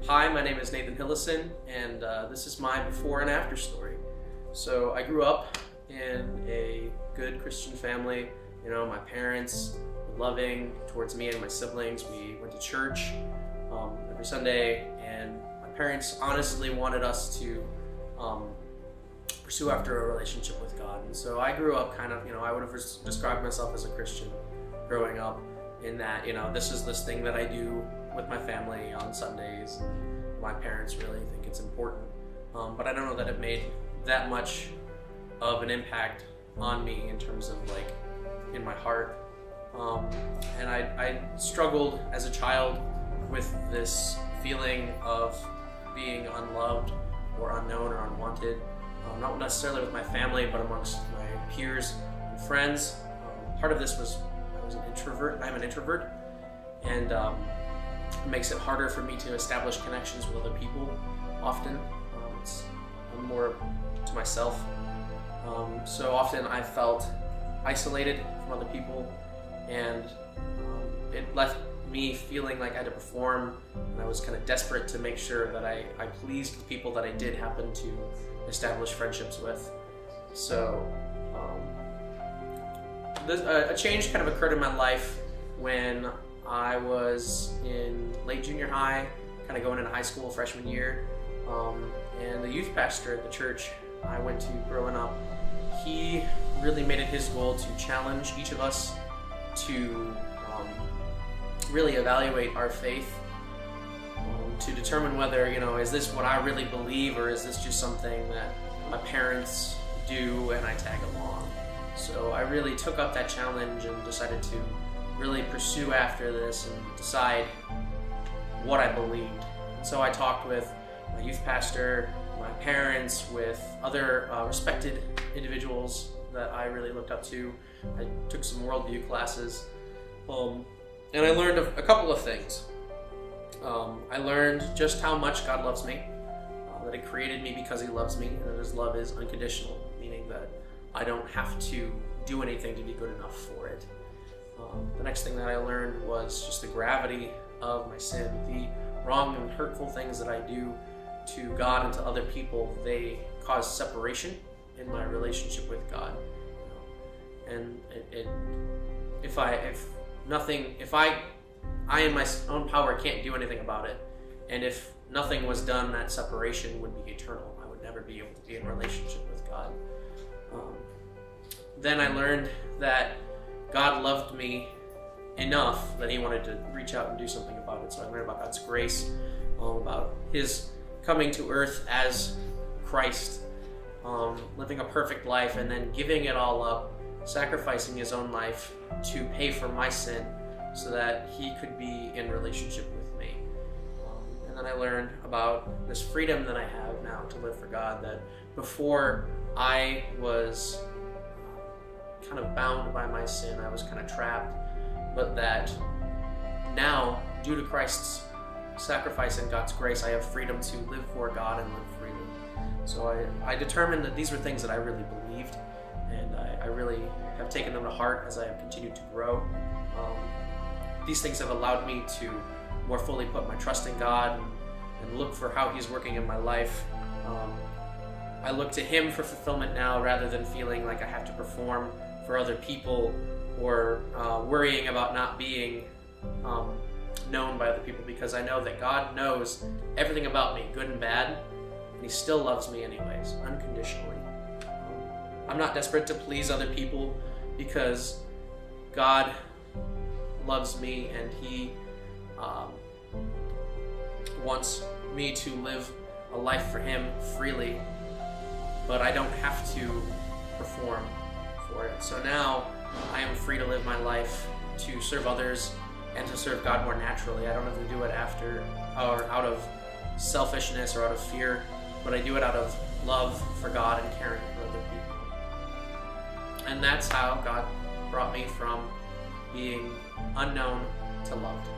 Hi, my name is Nathan Hillison, and this is my before and after story. So I grew up in a good Christian family. You know, my parents were loving towards me and my siblings. We went to church every Sunday, and my parents honestly wanted us to pursue after a relationship with God. And so I grew up kind of, I would have described myself as a Christian growing up, in that, this is this thing that I do with my family on Sundays. My parents really think it's important, but I don't know that it made that much of an impact on me in terms of in my heart. And I struggled as a child with this feeling of being unloved or unknown or unwanted, not necessarily with my family, but amongst my peers and friends. Part of this was I was an introvert. I'm an introvert, and it makes it harder for me to establish connections with other people often. I'm more to myself. So often I felt isolated from other people, and it left me feeling like I had to perform, and I was kind of desperate to make sure that I pleased the people that I did happen to establish friendships with. So a change kind of occurred in my life when I was in late junior high, kind of going into high school, freshman year, and the youth pastor at the church I went to growing up, he really made it his goal to challenge each of us to really evaluate our faith, to determine whether, is this what I really believe, or is this just something that my parents do and I tag along? So I really took up that challenge and decided to really pursue after this and decide what I believed. And so I talked with my youth pastor, my parents, with other respected individuals that I really looked up to. I took some worldview classes, and I learned a couple of things. I learned just how much God loves me, that He created me because He loves me, and that His love is unconditional, meaning that I don't have to do anything to be good enough for it. The next thing that I learned was just the gravity of my sin, the wrong and hurtful things that I do to God and to other people. They cause separation in my relationship with God. And if I in my own power can't do anything about it, and if nothing was done, that separation would be eternal. I would never be able to be in a relationship with God. Then I learned that God loved me enough that He wanted to reach out and do something about it. So I learned about God's grace, about His coming to earth as Christ, living a perfect life, and then giving it all up, sacrificing His own life to pay for my sin so that He could be in relationship with me. And then I learned about this freedom that I have now to live for God, that before I was kind of bound by my sin, I was kind of trapped, but that now, due to Christ's sacrifice and God's grace, I have freedom to live for God and live freely. So I determined that these were things that I really believed, and I really have taken them to heart as I have continued to grow. These things have allowed me to more fully put my trust in God and look for how He's working in my life. I look to Him for fulfillment now, rather than feeling like I have to perform for other people, or worrying about not being known by other people, because I know that God knows everything about me, good and bad, and He still loves me anyways, unconditionally. I'm not desperate to please other people, because God loves me, and He wants me to live a life for Him freely, but I don't have to perform for it. So now I am free to live my life to serve others and to serve God more naturally. I don't have to do it out of selfishness or out of fear, but I do it out of love for God and caring for other people. And that's how God brought me from being unknown to loved.